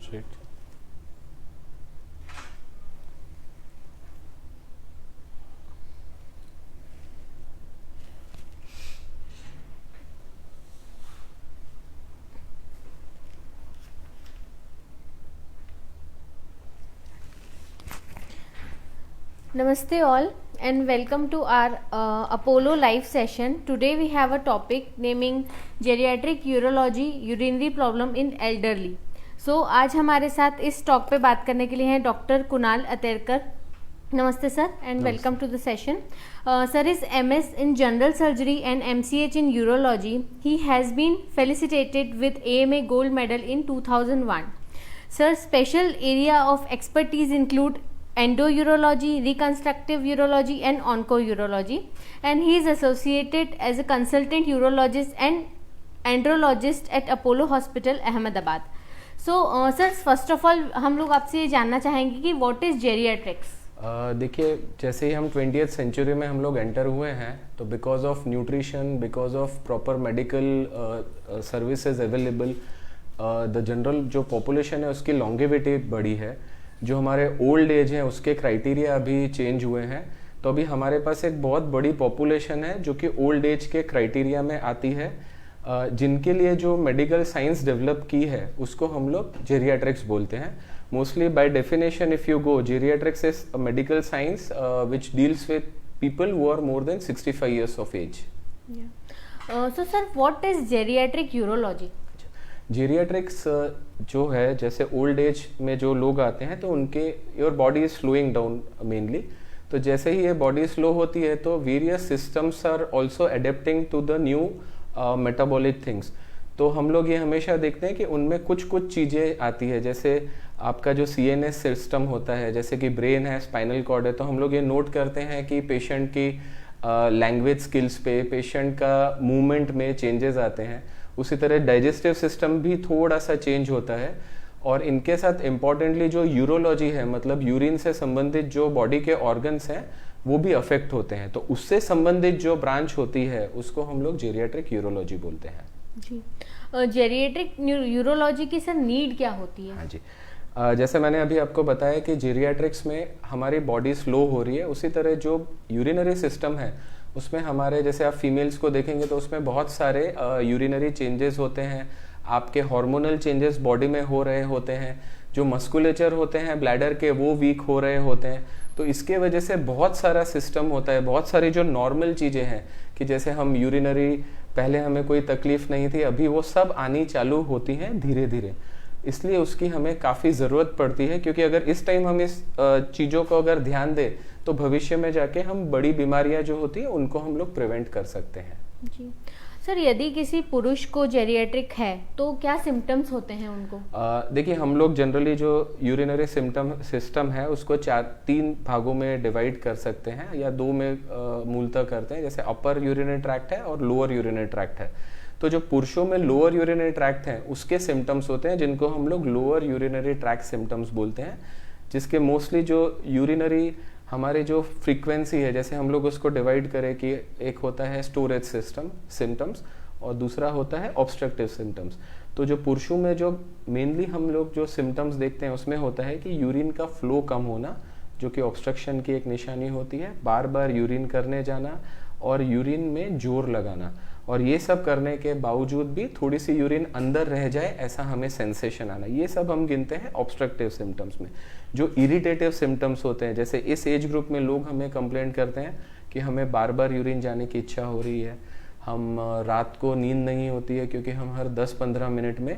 Straight. Namaste all and welcome to our Apollo live session. Today we have a topic naming geriatric urology urinary problem in elderly. So आज हमारे साथ इस talk पे बात करने के लिए हैं doctor Kunal Aterkar. Namaste sir and welcome to the session. Sir is MS in General Surgery and MCH in Urology. He has been felicitated with AMA Gold Medal in 2001. Sir's special area of expertise include endourology, reconstructive urology and oncourology, and he is associated as a consultant urologist and andrologist at Apollo Hospital, Ahmedabad. So sir, first of all हम लोग आपसे ये जानना चाहेंगे कि what is geriatrics? देखिए, जैसे ही हम 20th सेंचुरी में हम लोग एंटर हुए हैं तो because of nutrition, because of proper medical services available, the general जो पॉपुलेशन है उसकी लॉन्गेविटी बढ़ी है. जो हमारे ओल्ड एज हैं उसके क्राइटेरिया अभी चेंज हुए हैं. तो अभी हमारे पास एक बहुत बड़ी पॉपुलेशन है जो कि ओल्ड एज के क्राइटेरिया में आती है. जिनके लिए जो मेडिकल साइंस डेवलप की है उसको हम लोग जेरियाट्रिक्स बोलते हैं. Mostly by definition if you go, geriatrics is a medical science which deals with people who are more than 65 years of age. So sir, what is geriatric urology? Geriatrics जो है, जैसे ओल्ड एज में जो लोग आते हैं तो उनके your body is slowing down mainly. तो जैसे ही ये बॉडी स्लो होती है तो various systems are also adapting to the new metabolic things. तो हम लोग ये हमेशा देखते हैं कि उनमें कुछ कुछ चीज़ें आती है. जैसे आपका जो CNS सिस्टम होता है, जैसे कि ब्रेन है, स्पाइनल कॉर्ड है, तो हम लोग ये नोट करते हैं कि पेशेंट की लैंग्वेज स्किल्स पे, पेशेंट का मूवमेंट में चेंजेस आते हैं. उसी तरह डाइजेस्टिव सिस्टम भी थोड़ा सा चेंज होता है. और इनके साथ इम्पॉर्टेंटली जो यूरोलॉजी है, मतलब यूरिन से संबंधित जो बॉडी के ऑर्गन्स हैं वो भी अफेक्ट होते हैं. तो उससे संबंधित जो ब्रांच होती है उसको हम लोग जेरियाट्रिक यूरोलॉजी बोलते हैं. जी, जेरियाट्रिक यूरोलॉजी की सर नीड क्या होती है? हाँ जी, जैसे मैंने अभी आपको बताया कि जेरियाट्रिक्स में हमारी बॉडी स्लो हो रही है, उसी तरह जो यूरिनरी सिस्टम है उसमें हमारे, जैसे आप फीमेल्स को देखेंगे तो उसमें बहुत सारे यूरिनरी चेंजेस होते हैं. आपके हार्मोनल चेंजेस बॉडी में हो रहे होते हैं. जो मस्कुलेचर होते हैं ब्लैडर के वो वीक हो रहे होते हैं. तो इसके वजह से बहुत सारा सिस्टम होता है. बहुत सारी जो नॉर्मल चीज़ें हैं कि जैसे हम यूरिनरी, पहले हमें कोई तकलीफ नहीं थी, अभी वो सब आनी चालू होती हैं धीरे धीरे. इसलिए उसकी हमें काफ़ी ज़रूरत पड़ती है, क्योंकि अगर इस टाइम हम इस चीज़ों को अगर ध्यान दें तो भविष्य में जाके हम बड़ी बीमारियां जो होती हैं उनको हम लोग प्रिवेंट कर सकते हैं. जी सर, यदि किसी पुरुष को जेरियाट्रिक है तो क्या सिम्टम्स होते हैं उनको? देखिए, हम लोग जनरली जो यूरिनरी सिस्टम है उसको 3 भागों में डिवाइड कर सकते हैं या 2 में मूलतः करते हैं. जैसे अपर यूरिनरी ट्रैक्ट है और लोअर यूरिनरी ट्रैक्ट है. तो जो पुरुषों में लोअर यूरिनरी ट्रैक्ट है उसके सिम्टम्स होते हैं जिनको हम लोग लोअर यूरिनरी ट्रैक्ट सिम्टम्स बोलते हैं. जिसके मोस्टली जो यूरिनरी हमारे जो फ्रीक्वेंसी है, जैसे हम लोग उसको डिवाइड करें कि एक होता है स्टोरेज सिस्टम सिम्टम्स और दूसरा होता है ऑब्स्ट्रक्टिव सिम्टम्स. तो जो पुरुषों में जो मेनली हम लोग जो सिम्टम्स देखते हैं उसमें होता है कि यूरिन का फ्लो कम होना, जो कि ऑब्स्ट्रक्शन की एक निशानी होती है. बार बार यूरिन करने जाना और यूरिन में जोर लगाना, और ये सब करने के बावजूद भी थोड़ी सी यूरिन अंदर रह जाए ऐसा हमें सेंसेशन आना, ये सब हम गिनते हैं ऑब्स्ट्रक्टिव सिम्टम्स में. जो इरिटेटिव सिम्टम्स होते हैं, जैसे इस एज ग्रुप में लोग हमें कंप्लेंट करते हैं कि हमें बार बार यूरिन जाने की इच्छा हो रही है, हम रात को नींद नहीं होती है क्योंकि हम हर 10-15 मिनट में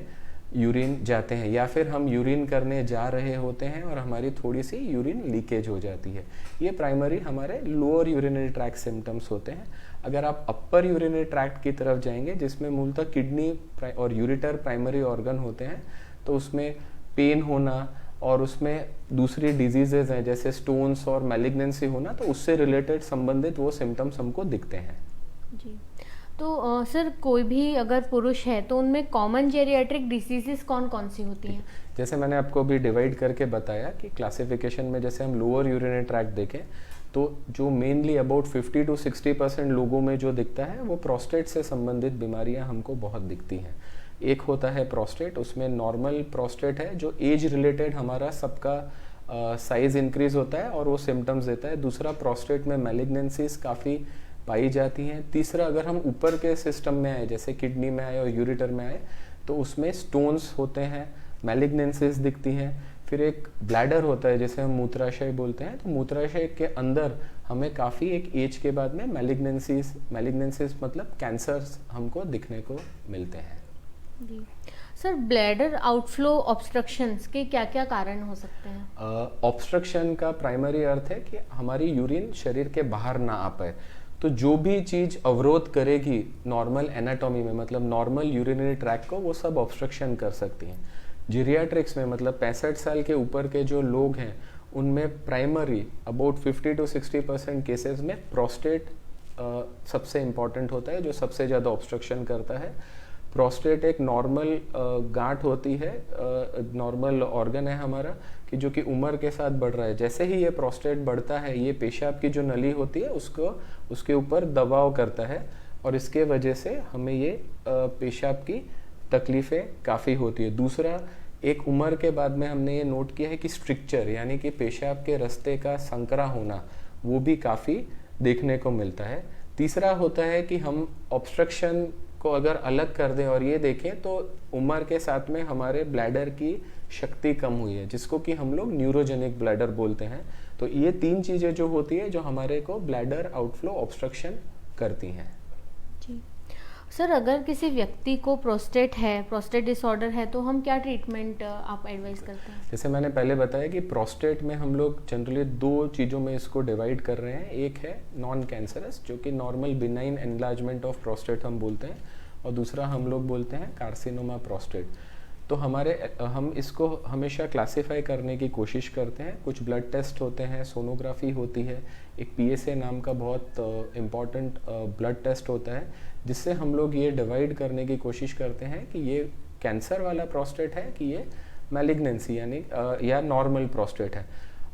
यूरिन जाते हैं, या फिर हम यूरिन करने जा रहे होते हैं और हमारी थोड़ी सी यूरिन लीकेज हो जाती है. ये प्राइमरी हमारे लोअर यूरिनरी ट्रैक्ट सिम्टम्स होते हैं. अगर आप अपर यूरिनरी ट्रैक्ट की तरफ जाएंगे, जिसमें मूलतः किडनी और यूरिटर प्राइमरी ऑर्गन होते हैं, तो उसमें पेन होना और उसमें दूसरी डिजीजेज हैं जैसे स्टोन्स और मैलिग्नेंसी होना, तो उससे रिलेटेड संबंधित वो सिम्टम्स हमको दिखते हैं. जी, तो सर कोई भी अगर पुरुष है तो उनमें कॉमन जेरियाट्रिक डिसीजेस कौन कौन सी होती हैं? जैसे मैंने आपको अभी डिवाइड करके बताया कि क्लासिफिकेशन में जैसे हम लोअर यूरिनरी ट्रैक्ट देखें तो जो मेनली अबाउट 50 to 60% लोगों में जो दिखता है वो प्रोस्टेट से संबंधित बीमारियां हमको बहुत दिखती हैं. एक होता है प्रोस्टेट, उसमें नॉर्मल प्रोस्टेट है जो एज रिलेटेड हमारा सबका साइज इंक्रीज होता है और वो सिम्टम्स देता है। दूसरा, प्रोस्टेट में मैलिग्नेंसीज काफ़ी पाई जाती हैं। तीसरा, अगर हम ऊपर के सिस्टम में आए जैसे किडनी में आए और यूरेटर में आए तो उसमें स्टोन्स होते हैं, मैलिग्नेंसीज दिखती हैं। फिर एक ब्लैडर होता है जिसे हम मूत्राशय बोलते हैं, तो मूत्राशय के अंदर हमें काफ़ी एक एज के बाद में मैलिग्नेंसीज मतलब कैंसर्स हमको दिखने को मिलते हैं। जी सर, ब्लैडर आउटफ्लो ऑब्स्ट्रक्शंस के क्या क्या कारण हो सकते हैं? ऑब्स्ट्रक्शन का प्राइमरी अर्थ है कि हमारी यूरिन शरीर के बाहर ना आ पाए। तो जो भी चीज़ अवरोध करेगी नॉर्मल एनाटॉमी में, मतलब नॉर्मल यूरिनरी ट्रैक को, वो सब ऑब्स्ट्रक्शन कर सकती हैं। जीरियाट्रिक्स में मतलब 65 साल के ऊपर के जो लोग हैं उनमें प्राइमरी अबाउट 50 to 60% केसेस में प्रोस्टेट सबसे इम्पॉर्टेंट होता है, जो सबसे ज़्यादा ऑब्स्ट्रक्शन करता है। प्रोस्टेट एक नॉर्मल गांठ होती है, नॉर्मल ऑर्गन है हमारा कि जो कि उम्र के साथ बढ़ रहा है। जैसे ही ये प्रोस्टेट बढ़ता है, ये पेशाब की जो नली होती है उसको उसके ऊपर दबाव करता है और इसके वजह से हमें ये पेशाब की तकलीफ़ें काफ़ी होती है। दूसरा, एक उम्र के बाद में हमने ये नोट किया है कि स्ट्रिक्चर यानी कि पेशाब के रास्ते का संकरा होना वो भी काफ़ी देखने को मिलता है। तीसरा होता है कि हम ऑब्स्ट्रक्शन को अगर अलग कर दें और ये देखें तो उम्र के साथ में हमारे ब्लैडर की शक्ति कम हुई है, जिसको कि हम लोग न्यूरोजेनिक ब्लैडर बोलते हैं। तो ये 3 चीज़ें जो होती है जो हमारे को ब्लैडर आउटफ्लो ऑब्स्ट्रक्शन करती हैं। जी सर, अगर किसी व्यक्ति को प्रोस्टेट डिसऑर्डर है तो हम क्या ट्रीटमेंट आप एडवाइस करते हैं? जैसे मैंने पहले बताया कि प्रोस्टेट में हम लोग जनरली 2 चीज़ों में इसको डिवाइड कर रहे हैं। एक है नॉन कैंसरस जो कि normal benign enlargement of prostate हम बोलते हैं, और दूसरा हम लोग बोलते हैं कार्सिनोमा प्रोस्टेट। तो हम इसको हमेशा क्लासिफाई करने की कोशिश करते हैं। कुछ ब्लड टेस्ट होते हैं, सोनोग्राफी होती है, एक PSA नाम का बहुत इम्पॉर्टेंट ब्लड टेस्ट होता है, जिससे हम लोग ये डिवाइड करने की कोशिश करते हैं कि ये कैंसर वाला प्रोस्टेट है कि ये मैलिग्नेंसी यानी या नॉर्मल प्रोस्टेट है।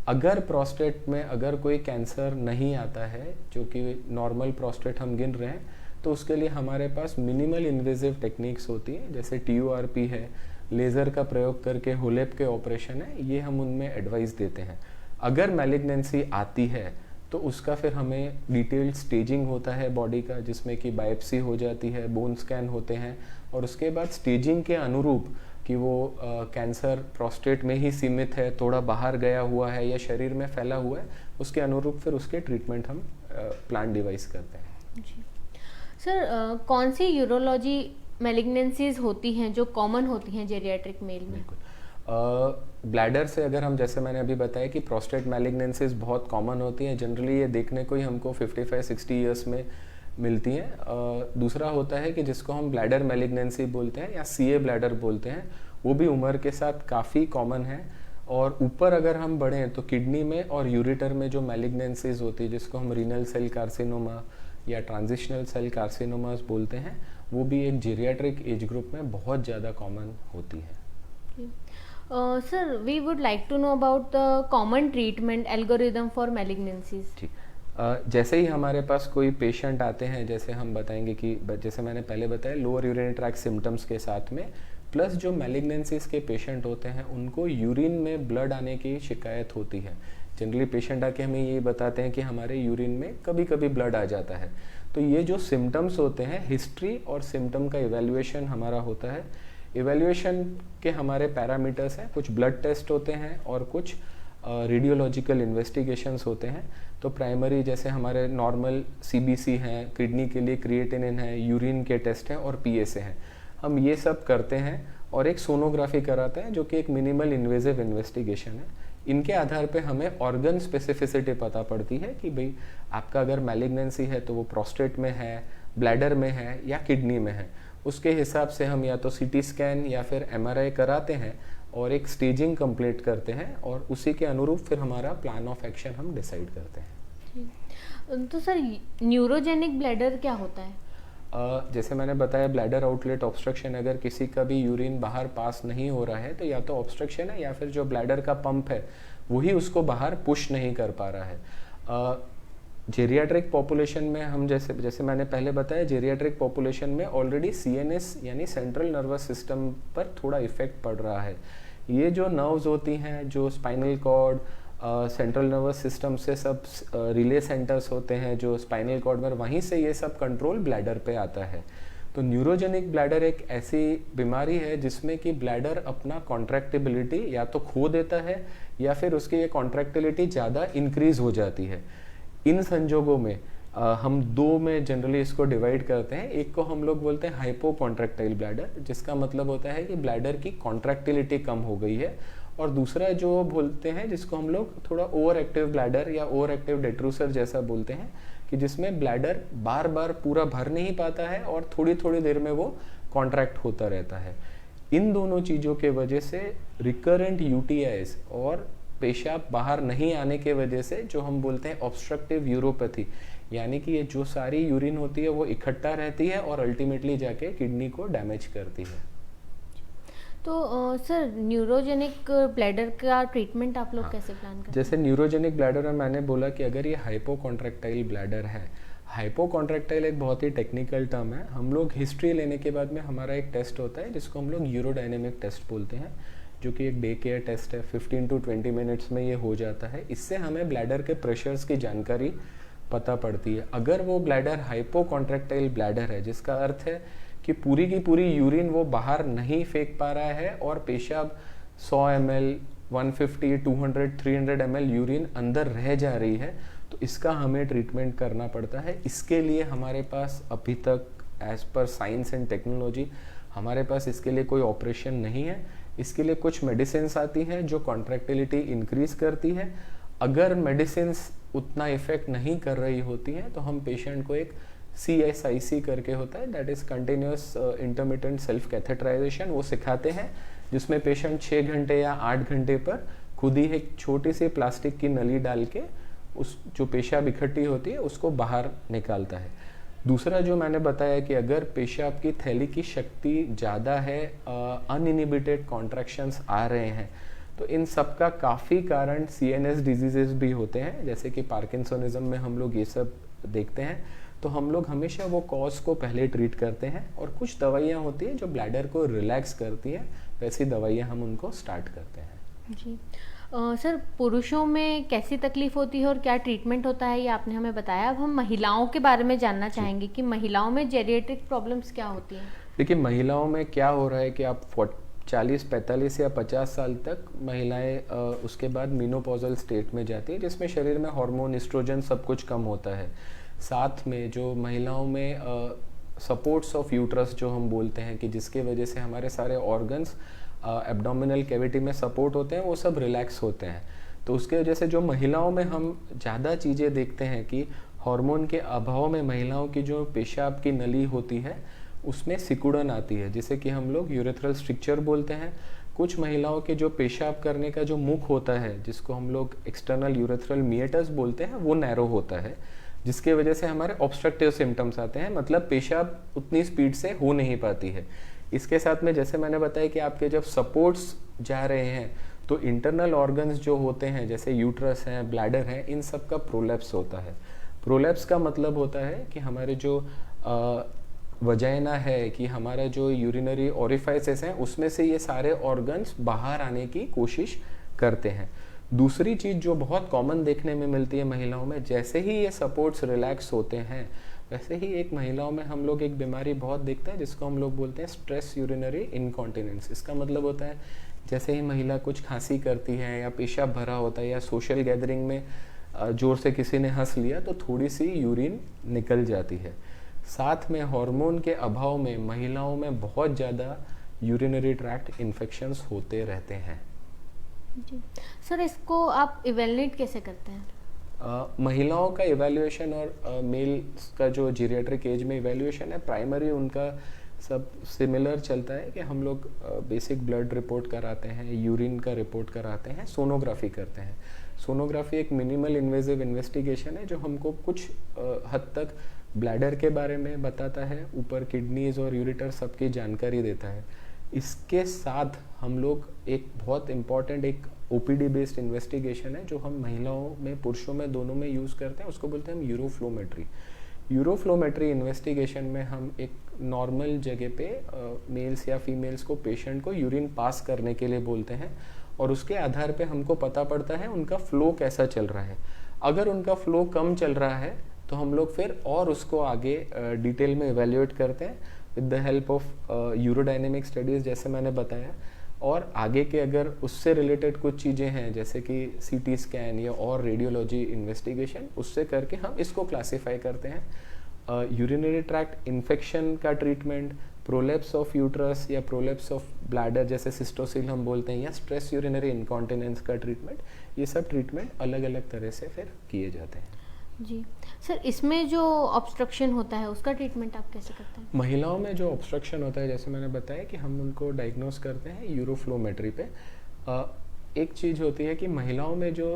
अगर प्रोस्टेट में अगर कोई कैंसर नहीं आता है, जो कि नॉर्मल प्रोस्टेट हम गिन रहे हैं, तो उसके लिए हमारे पास मिनिमल इन्वेजिव टेक्निक्स होती हैं, जैसे TURP है, लेज़र का प्रयोग करके होलेप के ऑपरेशन है, ये हम उनमें एडवाइस देते हैं। अगर मैलिग्नेंसी आती है तो उसका फिर हमें डिटेल्ड स्टेजिंग होता है बॉडी का, जिसमें कि बायोप्सी हो जाती है, बोन स्कैन होते हैं, और उसके बाद स्टेजिंग के अनुरूप कि वो कैंसर प्रोस्टेट में ही सीमित है, थोड़ा बाहर गया हुआ है या शरीर में फैला हुआ है, उसके अनुरूप फिर उसके ट्रीटमेंट हम प्लान डिवाइस करते हैं। जी सर, कौन सी यूरोलॉजी मैलिग्नेंसीज होती हैं जो कॉमन होती हैं जेरियाट्रिक मेल में? ब्लैडर से अगर हम, जैसे मैंने अभी बताया कि प्रोस्टेट मैलिग्नेंसीज बहुत कॉमन होती हैं, जनरली ये देखने को ही हमको 55-60 ईयर्स में मिलती हैं। दूसरा होता है कि जिसको हम ब्लैडर मैलिग्नेंसी बोलते हैं या CA ब्लैडर बोलते हैं, वो भी उम्र के साथ काफ़ी कॉमन है। और ऊपर अगर हम बढ़ें तो किडनी में और यूरेटर में जो मैलिग्नेंसीज होती है, जिसको हम रीनल सेल कार्सिनोमा या ट्रांजिशनल सेल कार्सिनोमास बोलते हैं, वो भी एक जीरियाट्रिक एज ग्रुप में बहुत ज़्यादा कॉमन होती है। Sir, we would like to know about the common treatment algorithm for malignancies. ठीक, जैसे ही हमारे पास कोई पेशेंट आते हैं, जैसे हम बताएंगे कि जैसे मैंने पहले बताया लोअर यूरिनरी ट्रैक्ट सिम्टम्स के साथ में, प्लस जो मैलिग्नेंसीज के पेशेंट होते हैं उनको यूरिन में ब्लड आने की शिकायत होती है। जनरली पेशेंट आके हमें ये बताते हैं कि हमारे यूरिन में कभी कभी ब्लड आ जाता है। तो ये जो सिम्टम्स होते हैं, हिस्ट्री और सिम्टम का इवैल्यूएशन हमारा होता है। इवैल्यूएशन के हमारे पैरामीटर्स हैं, कुछ ब्लड टेस्ट होते हैं और कुछ रेडियोलॉजिकल इन्वेस्टिगेशंस होते हैं। तो प्राइमरी जैसे हमारे नॉर्मल CBC हैं, किडनी के लिए क्रिएटिनिन है, यूरिन के टेस्ट हैं और PSA हैं। हम ये सब करते हैं और एक सोनोग्राफी कराते हैं जो कि एक मिनिमल इन्वेजिव इन्वेस्टिगेशन है। इनके आधार पे हमें ऑर्गन स्पेसिफिसिटी पता पड़ती है कि भाई आपका अगर मैलिग्नेंसी है तो वो प्रोस्टेट में है, ब्लैडर में है या किडनी में है। उसके हिसाब से हम या तो CT स्कैन या फिर MRI कराते हैं और एक स्टेजिंग कंप्लीट करते हैं, और उसी के अनुरूप फिर हमारा प्लान ऑफ एक्शन हम डिसाइड करते हैं। तो सर, न्यूरोजेनिक ब्लैडर क्या होता है? जैसे मैंने बताया, ब्लैडर आउटलेट ऑब्स्ट्रक्शन, अगर किसी का भी यूरिन बाहर पास नहीं हो रहा है तो या तो ऑब्स्ट्रक्शन है या फिर जो ब्लैडर का पंप है वही उसको बाहर पुश नहीं कर पा रहा है। जेरियाट्रिक पॉपुलेशन में हम जैसे जैसे मैंने पहले बताया, जेरियाट्रिक पॉपुलेशन में ऑलरेडी सीएनएस यानी सेंट्रल नर्वस सिस्टम पर थोड़ा इफेक्ट पड़ रहा है। ये जो नर्व्स होती हैं, जो spinal cord, central nervous system से सब रिले सेंटर्स होते हैं जो स्पाइनल कॉर्ड में, वहीं से ये सब कंट्रोल ब्लैडर पे आता है। तो न्यूरोजेनिक ब्लैडर एक ऐसी बीमारी है जिसमें कि ब्लैडर अपना कॉन्ट्रैक्टिबिलिटी या तो खो देता है या फिर उसकी ये कॉन्ट्रैक्टिबिलिटी ज़्यादा इंक्रीज हो जाती है। इन संजोगों में हम दो में जनरली इसको डिवाइड करते हैं। एक को हम लोग बोलते हैं हाइपोकॉन्ट्रैक्टाइल ब्लैडर, जिसका मतलब होता है कि ब्लैडर की कॉन्ट्रैक्टिलिटी कम हो गई है, और दूसरा जो बोलते हैं जिसको हम लोग थोड़ा ओवर एक्टिव ब्लैडर या ओवर एक्टिव डेट्रूसर जैसा बोलते हैं, कि जिसमें ब्लैडर बार बार पूरा भर नहीं पाता है और थोड़ी थोड़ी देर में वो कॉन्ट्रैक्ट होता रहता है। इन दोनों चीज़ों के वजह से रिकरेंट यूटीआईज और पेशाब बाहर नहीं आने के वजह से जो हम बोलते हैं ऑब्स्ट्रक्टिव यूरोपैथी, यानी कि ये जो सारी यूरिन होती है वो इकट्ठा रहती है और अल्टीमेटली जाके किडनी को डैमेज करती है। तो सर, न्यूरोजेनिक ब्लैडर का ट्रीटमेंट आप लोग कैसे प्लान करते हैं? जैसे न्यूरोजेनिक ब्लैडर में मैंने बोला कि अगर ये हाइपोकॉन्ट्रैक्टाइल ब्लैडर है, हाइपोकॉन्ट्रैक्टाइल एक बहुत ही टेक्निकल टर्म है। हम लोग हिस्ट्री लेने के बाद में हमारा एक टेस्ट होता है जिसको हम लोग यूरोडायनेमिक टेस्ट बोलते हैं, जो कि एक डे केयर टेस्ट है। 15 to 20 मिनट्स में ये हो जाता है। इससे हमें ब्लैडर के प्रेशर्स की जानकारी पता पड़ती है। अगर वो ब्लैडर हाइपोकॉन्ट्रैक्टाइल ब्लैडर है, जिसका अर्थ है कि पूरी की पूरी यूरिन वो बाहर नहीं फेंक पा रहा है और पेशाब 100 ml, 150, 200, 300 ml यूरिन अंदर रह जा रही है, तो इसका हमें ट्रीटमेंट करना पड़ता है। इसके लिए हमारे पास अभी तक as per science and technology हमारे पास इसके लिए कोई ऑपरेशन नहीं है। इसके लिए कुछ मेडिसिन्स आती हैं जो कॉन्ट्रैक्टिलिटी इंक्रीज करती है। अगर मेडिसिन्स उतना इफेक्ट नहीं कर रही होती हैं तो हम पेशेंट को एक CSIC करके होता है, that is continuous intermittent self catheterisation, वो सिखाते हैं, जिसमें पेशेंट 6 घंटे या 8 घंटे पर खुद ही एक छोटी सी प्लास्टिक की नली डाल के उस जो पेशाब इकट्ठी होती है उसको बाहर निकालता है। दूसरा जो मैंने बताया कि अगर पेशाब की थैली की शक्ति ज़्यादा है, अनइनिबिटेड कॉन्ट्रैक्शंस आ रहे हैं, तो इन सब का काफ़ी कारण CNS डिजीजेस भी होते हैं, जैसे कि पार्किंसोनिज्म में हम लोग ये सब देखते हैं। तो हम लोग हमेशा वो कॉज को पहले ट्रीट करते हैं, और कुछ दवाइयाँ होती हैं जो ब्लैडर को रिलैक्स करती हैं, वैसी दवाइयाँ हम उनको स्टार्ट करते हैं। जी सर, पुरुषों में कैसी तकलीफ होती है और क्या ट्रीटमेंट होता है, ये आपने हमें बताया। अब हम महिलाओं के बारे में जानना चाहेंगे कि महिलाओं में जेरिएट्रिक प्रॉब्लम्स क्या होती हैं। देखिए, महिलाओं में क्या हो रहा है कि आप 40, 45 या 50 साल तक महिलाएं उसके बाद मीनोपॉजल स्टेट में जाती है, जिसमें शरीर में हार्मोन, एस्ट्रोजन सब कुछ कम होता है। साथ में जो महिलाओं में सपोर्ट्स ऑफ यूट्रस जो हम बोलते हैं, कि जिसके वजह से हमारे सारे ऑर्गन्स एब्डोमिनल कैविटी में सपोर्ट होते हैं, वो सब रिलैक्स होते हैं। तो उसके वजह से जो महिलाओं में हम ज़्यादा चीज़ें देखते हैं कि हार्मोन के अभाव में महिलाओं की जो पेशाब की नली होती है उसमें सिकुड़न आती है, जिसे कि हम लोग यूरेथ्रल स्ट्रिक्चर बोलते हैं। कुछ महिलाओं के जो पेशाब करने का जो मुख होता है, जिसको हम लोग एक्सटर्नल यूरेथ्रल मिएटस बोलते हैं, वो नैरो होता है, जिसके वजह से हमारे ऑब्स्ट्रक्टिव सिम्टम्स आते हैं, मतलब पेशाब उतनी स्पीड से हो नहीं पाती है। इसके साथ में जैसे मैंने बताया कि आपके जब सपोर्ट्स जा रहे हैं तो इंटरनल ऑर्गन्स जो होते हैं, जैसे यूट्रस हैं, ब्लैडर है, इन सब का प्रोलैप्स होता है। प्रोलैप्स का मतलब होता है कि हमारे जो वजाइना है, कि हमारा जो यूरिनरी ओरिफाइसेस हैं, उसमें से ये सारे ऑर्गन्स बाहर आने की कोशिश करते हैं। दूसरी चीज़ जो बहुत कॉमन देखने में मिलती है महिलाओं में, जैसे ही ये सपोर्ट्स रिलैक्स होते हैं, वैसे ही एक महिलाओं में हम लोग एक बीमारी बहुत देखते हैं जिसको हम लोग बोलते हैं स्ट्रेस यूरिनरी इनकॉन्टिनेंस। इसका मतलब होता है जैसे ही महिला कुछ खांसी करती है या पेशाब भरा होता है या सोशल गैदरिंग में जोर से किसी ने हंस लिया तो थोड़ी सी यूरिन निकल जाती है। साथ में हार्मोन के अभाव में महिलाओं में बहुत ज़्यादा यूरिनरी ट्रैक्ट इन्फेक्शंस होते रहते हैं। जी सर, इसको आप इवेल्युएट कैसे करते हैं? महिलाओं का इवैल्यूएशन और मेल्स का जो जीरियाट्रिक एज में इवैल्यूएशन है, प्राइमरी उनका सब सिमिलर चलता है कि हम लोग बेसिक ब्लड रिपोर्ट कराते हैं, यूरिन का रिपोर्ट कराते हैं, सोनोग्राफी करते हैं। सोनोग्राफी एक मिनिमल इन्वेजिव इन्वेस्टिगेशन है जो हमको कुछ हद तक ब्लैडर के बारे में बताता है, ऊपर किडनीज और यूरेटर सबकी जानकारी देता है। इसके साथ हम लोग एक बहुत इम्पॉर्टेंट एक ओपीडी बेस्ड इन्वेस्टिगेशन है जो हम महिलाओं में पुरुषों में दोनों में यूज़ करते हैं, उसको बोलते हैं हम यूरोफ्लोमेट्री। यूरोफ्लोमेट्री इन्वेस्टिगेशन में हम एक नॉर्मल जगह पे मेल्स या फीमेल्स को, पेशेंट को यूरिन पास करने के लिए बोलते हैं और उसके आधार पे हमको पता पड़ता है उनका फ्लो कैसा चल रहा है। अगर उनका फ्लो कम चल रहा है तो हम लोग फिर और उसको आगे डिटेल में इवेल्युएट करते हैं with the help of urodynamic studies, जैसे मैंने बताया। और आगे के अगर उससे रिलेटेड कुछ चीज़ें हैं जैसे कि सीटी स्कैन या और रेडियोलॉजी इन्वेस्टिगेशन, उससे करके हम इसको क्लासीफाई करते हैं। यूरिनरी ट्रैक्ट इन्फेक्शन का ट्रीटमेंट, प्रोलेप्स ऑफ यूट्रस या प्रोलेप्स ऑफ ब्लैडर जैसे सिस्टोसिल हम बोलते हैं, या स्ट्रेस यूरिनरी इनकॉन्टिनेंस का ट्रीटमेंट, ये सब ट्रीटमेंट अलग अलग तरह से फिर किए जाते हैं। जी सर, इसमें जो ऑब्स्ट्रक्शन होता है उसका ट्रीटमेंट आप कैसे करते हैं? महिलाओं में जो ऑब्स्ट्रक्शन होता है, जैसे मैंने बताया कि हम उनको डायग्नोस करते हैं यूरोफ्लोमेट्री पे। एक चीज़ होती है कि महिलाओं में जो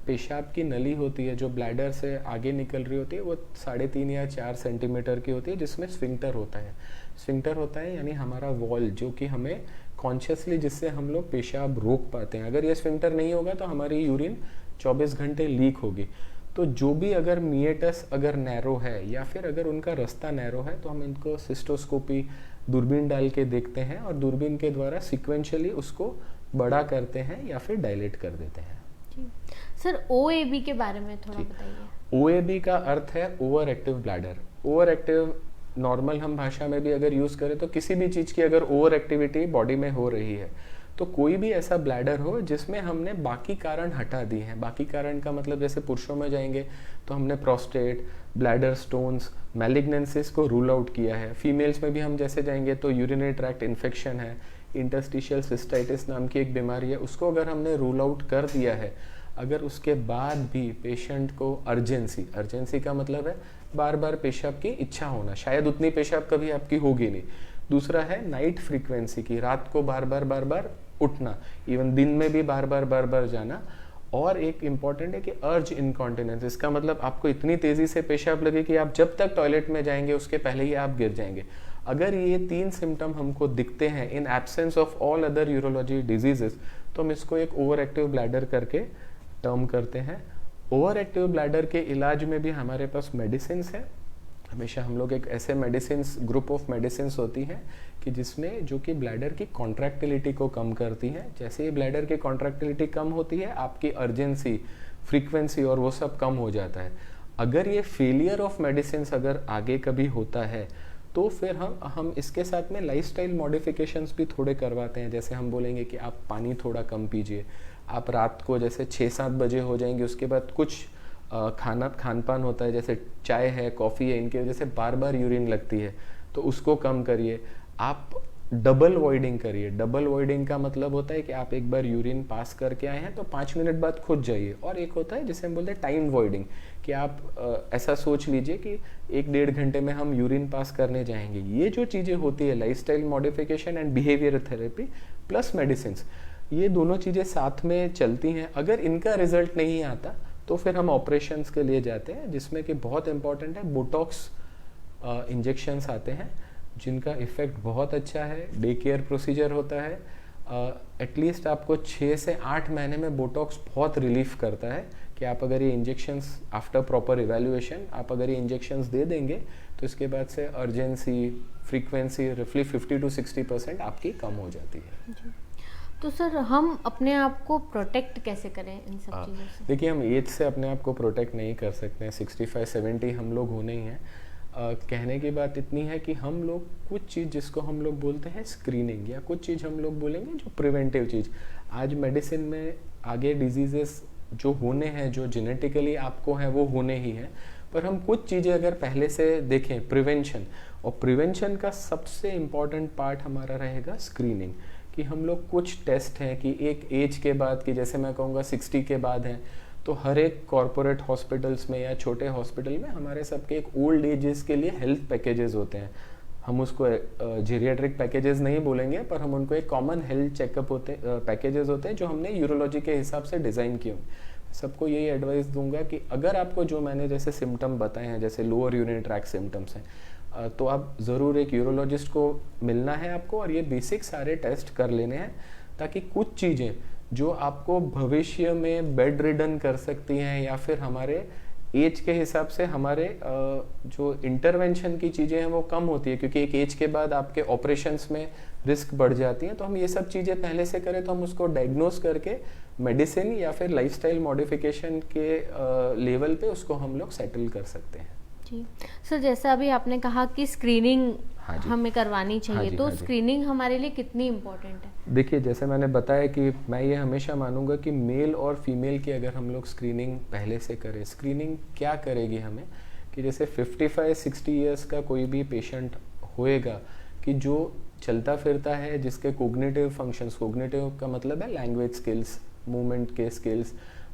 पेशाब की नली होती है जो ब्लैडर से आगे निकल रही होती है, वो 3.5 या 4 सेंटीमीटर की होती है, जिसमें स्फिंक्टर होता है। स्फिंक्टर होता है यानी हमारा वॉल जो कि हमें कॉन्शियसली, जिससे हम लोग पेशाब रोक पाते हैं। अगर ये स्फिंक्टर नहीं होगा तो हमारी यूरिन 24 घंटे लीक होगी। तो जो भी अगर मिएटस अगर नैरो है या फिर अगर उनका रास्ता नैरो है तो हम इनको सिस्टोस्कोपी दूरबीन डाल के देखते हैं और दूरबीन के द्वारा सिक्वेंशियली उसको बड़ा करते हैं या फिर डायलेट कर देते हैं। सर, OAB के बारे में थोड़ा बताइए। OAB का अर्थ है over active bladder. Over active normal हम भाषा में भी अगर यूज़ करें तो किसी भी चीज़ की अगर ओवर एक्टिविटी बॉडी में हो रही है, तो कोई भी ऐसा ब्लैडर हो जिसमें हमने बाकी कारण हटा दिए हैं। बाकी कारण का मतलब जैसे पुरुषों में जाएंगे तो हमने प्रोस्टेट, ब्लैडर स्टोन्स, मैलिग्नेंसिस को रूल आउट किया है। फीमेल्स में भी हम जैसे जाएंगे तो यूरिनरी ट्रैक्ट इन्फेक्शन है, इंटरस्टिशियल सिस्टाइटिस नाम की एक बीमारी है, उसको अगर हमने रूल आउट कर दिया है, अगर उसके बाद भी पेशेंट को अर्जेंसी का मतलब है बार बार पेशाब की इच्छा होना, शायद उतनी पेशाब कभी आपकी होगी नहीं। दूसरा है नाइट फ्रीक्वेंसी की, रात को बार बार उठना, इवन दिन में भी बार बार जाना। और एक इम्पॉर्टेंट है कि अर्ज इनकॉन्टिनेंस, इसका मतलब आपको इतनी तेज़ी से पेशाब लगे कि आप जब तक टॉयलेट में जाएंगे उसके पहले ही आप गिर जाएंगे। अगर ये 3 सिम्टम हमको दिखते हैं in absence of all other urology diseases, तो हम इसको एक ओवर एक्टिव ब्लैडर करके टर्म करते हैं। ओवर एक्टिव ब्लैडर के इलाज में भी हमारे पास मेडिसिन है। हमेशा हम लोग एक ऐसे ग्रुप ऑफ मेडिसिन होती हैं कि जिसमें जो कि ब्लैडर की कॉन्ट्रैक्टिलिटी को कम करती है। जैसे ही ब्लैडर की कॉन्ट्रैक्टिलिटी कम होती है, आपकी अर्जेंसी, फ्रीक्वेंसी और वो सब कम हो जाता है। अगर ये फेलियर ऑफ मेडिसिन अगर आगे कभी होता है तो फिर हम इसके साथ में लाइफस्टाइल मॉडिफिकेशंस भी थोड़े करवाते हैं। जैसे हम बोलेंगे कि आप पानी थोड़ा कम पीजिए, आप रात को जैसे 6-7 बजे हो जाएंगे, उसके बाद कुछ खान पान होता है जैसे चाय है, कॉफ़ी है, इनकी वजह से बार बार यूरिन लगती है, तो उसको कम करिए। आप डबल वॉइडिंग करिए। डबल वॉइडिंग का मतलब होता है कि आप एक बार यूरिन पास करके आए हैं तो 5 मिनट बाद खुद जाइए। और एक होता है जिसे हम बोलते हैं टाइम वॉइडिंग, कि आप ऐसा सोच लीजिए कि 1-1.5 घंटे में हम यूरिन पास करने जाएंगे। ये जो चीज़ें होती है lifestyle modification and behaviour therapy plus medicine, ये दोनों चीज़ें साथ में चलती हैं। अगर इनका रिजल्ट नहीं आता तो फिर हम ऑपरेशंस के लिए जाते हैं, जिसमें कि बहुत इंपॉर्टेंट है बोटॉक्स इंजेक्शंस आते हैं जिनका इफ़ेक्ट बहुत अच्छा है। डे केयर प्रोसीजर होता है। एटलीस्ट आपको 6 से 8 महीने में बोटॉक्स बहुत रिलीफ करता है कि आप अगर ये इंजेक्शंस आफ्टर प्रॉपर इवैल्यूएशन आप अगर ये इंजेक्शंस दे देंगे तो इसके बाद से अर्जेंसी, फ्रीक्वेंसी रफली 50 to 60% आपकी कम हो जाती है। तो सर, हम अपने आप को प्रोटेक्ट कैसे करें इन सब चीज़ों से? देखिए, हम एज से अपने आप को प्रोटेक्ट नहीं कर सकते हैं। 65-70 हम लोग होने ही हैं। कहने की बात इतनी है कि हम लोग कुछ चीज़ जिसको हम लोग बोलते हैं स्क्रीनिंग, या कुछ चीज़ हम लोग बोलेंगे जो प्रिवेंटिव चीज़, आज मेडिसिन में आगे डिजीजेस जो होने हैं, जो जेनेटिकली आपको हैं वो होने ही हैं, पर हम कुछ चीज़ें अगर पहले से देखें, प्रिवेंशन, और प्रिवेंशन का सबसे इम्पॉर्टेंट पार्ट हमारा रहेगा स्क्रीनिंग। कि हम लोग कुछ टेस्ट हैं कि एक एज के बाद, कि जैसे मैं कहूँगा 60 के बाद हैं, तो हर एक कॉरपोरेट हॉस्पिटल्स में या छोटे हॉस्पिटल में हमारे सबके एक ओल्ड एजेस के लिए हेल्थ पैकेजेस होते हैं। हम उसको जीरियाट्रिक पैकेजेस नहीं बोलेंगे, पर हम उनको एक कॉमन हेल्थ चेकअप पैकेजेस होते हैं जो हमने यूरोलॉजी के हिसाब से डिज़ाइन किए। सबको यही एडवाइस दूंगा कि अगर आपको जो मैंने जैसे सिम्टम बताए हैं, जैसे लोअर यूरिनरी ट्रैक्ट सिम्टम्स हैं, तो आप ज़रूर एक यूरोलॉजिस्ट को मिलना है आपको, और ये बेसिक सारे टेस्ट कर लेने हैं, ताकि कुछ चीज़ें जो आपको भविष्य में बेड रिडन कर सकती हैं या फिर हमारे एज के हिसाब से हमारे जो इंटरवेंशन की चीज़ें हैं वो कम होती है, क्योंकि एक एज के बाद आपके ऑपरेशंस में रिस्क बढ़ जाती हैं। तो हम ये सब चीज़ें पहले से करें तो हम उसको डायग्नोस करके मेडिसिन या फिर लाइफस्टाइल मॉडिफिकेशन के लेवल पे उसको हम लोग सेटल कर सकते हैं। जी सर, जैसा अभी आपने कहा कि स्क्रीनिंग हाँ जी, हमें करवानी चाहिए, हाँ जी, तो हाँ जी। स्क्रीनिंग हमारे लिए कितनी इम्पोर्टेंट है? देखिए, जैसे मैंने बताया कि मैं ये हमेशा मानूंगा कि मेल और फीमेल की अगर हम लोग स्क्रीनिंग पहले से करें, स्क्रीनिंग क्या करेगी हमें कि जैसे 55-60 ईयर्स का कोई भी पेशेंट होएगा कि जो चलता फिरता है, जिसके कोग्निटिव फंक्शंस, कोग्निटिव का मतलब है लैंग्वेज स्किल्स, मूवमेंट के स्किल्स,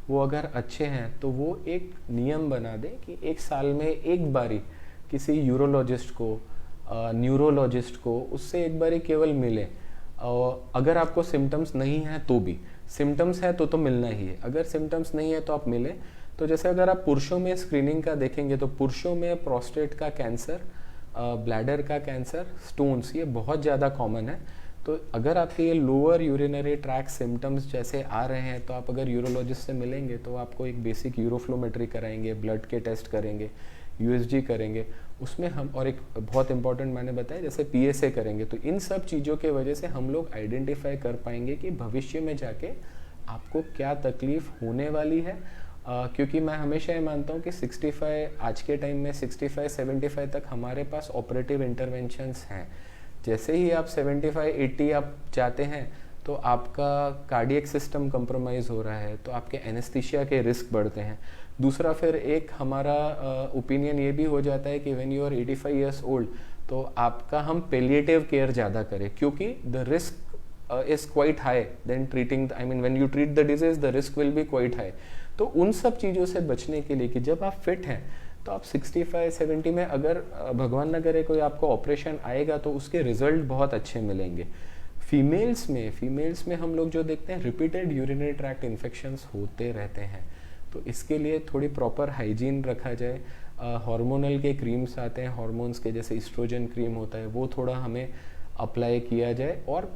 वो अगर अच्छे हैं तो वो एक नियम बना दे कि एक साल में एक बारी किसी यूरोलॉजिस्ट को, न्यूरोलॉजिस्ट को, उससे एक बारी केवल मिले। अगर आपको सिम्टम्स नहीं हैं तो भी, सिम्टम्स है तो मिलना ही है, अगर सिम्टम्स नहीं है तो आप मिले। तो जैसे अगर आप पुरुषों में स्क्रीनिंग का देखेंगे तो पुरुषों में प्रोस्टेट का कैंसर, ब्लैडर का कैंसर, स्टोन्स, ये बहुत ज़्यादा कॉमन है। तो अगर आपके ये लोअर यूरिनरी ट्रैक सिम्टम्स जैसे आ रहे हैं तो आप अगर यूरोलॉजिस्ट से मिलेंगे तो आपको एक बेसिक यूरोफ्लोमेट्री कराएंगे, ब्लड के टेस्ट करेंगे, यूएसजी करेंगे उसमें हम, और एक बहुत इंपॉर्टेंट मैंने बताया जैसे पीएसए करेंगे। तो इन सब चीज़ों के वजह से हम लोग आइडेंटिफाई कर पाएंगे कि भविष्य में जाके आपको क्या तकलीफ होने वाली है। क्योंकि मैं हमेशा ये मानता हूँ कि 65 आज के टाइम में 65-75 तक हमारे पास ऑपरेटिव इंटरवेंशंस हैं। जैसे ही आप 75-80 आप जाते हैं तो आपका कार्डियक सिस्टम कंप्रोमाइज़ हो रहा है, तो आपके एनेस्थीसिया के रिस्क बढ़ते हैं। दूसरा फिर एक हमारा ओपिनियन ये भी हो जाता है कि when you are 85 years old तो आपका हम पेलिएटिव केयर ज़्यादा करें, क्योंकि the risk is quite high than treating, I mean when you treat the disease the risk will be quite high. तो उन सब चीज़ों से बचने के लिए कि जब आप फिट हैं तो आप 65-70 में अगर भगवान न करे कोई आपको ऑपरेशन आएगा तो उसके रिजल्ट बहुत अच्छे मिलेंगे। फीमेल्स में हम लोग जो देखते हैं रिपीटेड यूरिनरी ट्रैक्ट इन्फेक्शंस होते रहते हैं, तो इसके लिए थोड़ी प्रॉपर हाइजीन रखा जाए। हार्मोनल के क्रीम्स आते हैं, हार्मोन्स के जैसे इस्ट्रोजन क्रीम होता है, वो थोड़ा हमें अप्लाई किया जाए। और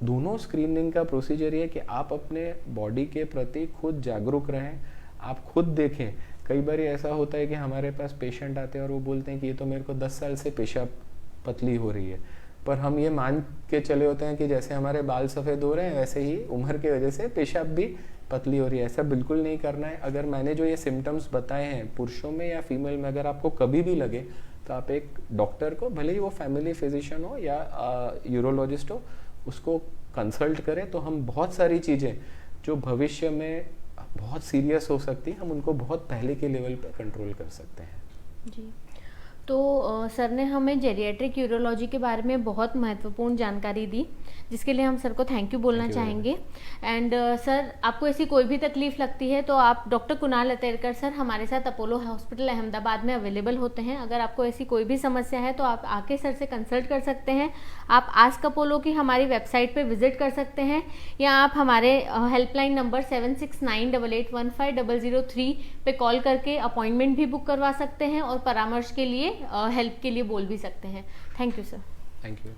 दोनों स्क्रीनिंग का प्रोसीजर ये है कि आप अपने बॉडी के प्रति खुद जागरूक रहें, आप खुद देखें। कई बार ऐसा होता है कि हमारे पास पेशेंट आते हैं और वो बोलते हैं कि ये तो मेरे को 10 साल से पेशाब पतली हो रही है, पर हम ये मान के चले होते हैं कि जैसे हमारे बाल सफ़ेद हो रहे हैं वैसे ही उम्र की वजह से पेशाब भी पतली हो रही है। ऐसा बिल्कुल नहीं करना है। अगर मैंने जो ये सिम्टम्स बताए हैं पुरुषों में या फीमेल में अगर आपको कभी भी लगे तो आप एक डॉक्टर को, भले ही वो फैमिली फिजिशियन हो या यूरोलॉजिस्ट हो, उसको कंसल्ट करें। तो हम बहुत सारी चीज़ें जो भविष्य में बहुत सीरियस हो सकती है, हम उनको बहुत पहले के लेवल पे कंट्रोल कर सकते हैं। जी, तो सर ने हमें जेरिएट्रिक यूरोलॉजी के बारे में बहुत महत्वपूर्ण जानकारी दी, जिसके लिए हम सर को थैंक यू बोलना चाहेंगे। एंड सर, आपको ऐसी कोई भी तकलीफ लगती है तो आप डॉक्टर कुणाल अतेरकर सर हमारे साथ अपोलो हॉस्पिटल अहमदाबाद में अवेलेबल होते हैं। अगर आपको ऐसी कोई भी समस्या है तो आप आके सर से कंसल्ट कर सकते हैं। आप आस्क अपोलो की हमारी वेबसाइट पे विजिट कर सकते हैं, या आप हमारे हेल्पलाइन नंबर 7698815003 पे कॉल करके अपॉइंटमेंट भी बुक करवा सकते हैं और परामर्श के लिए, हेल्प के लिए बोल भी सकते हैं। Thank you sir. Thank you.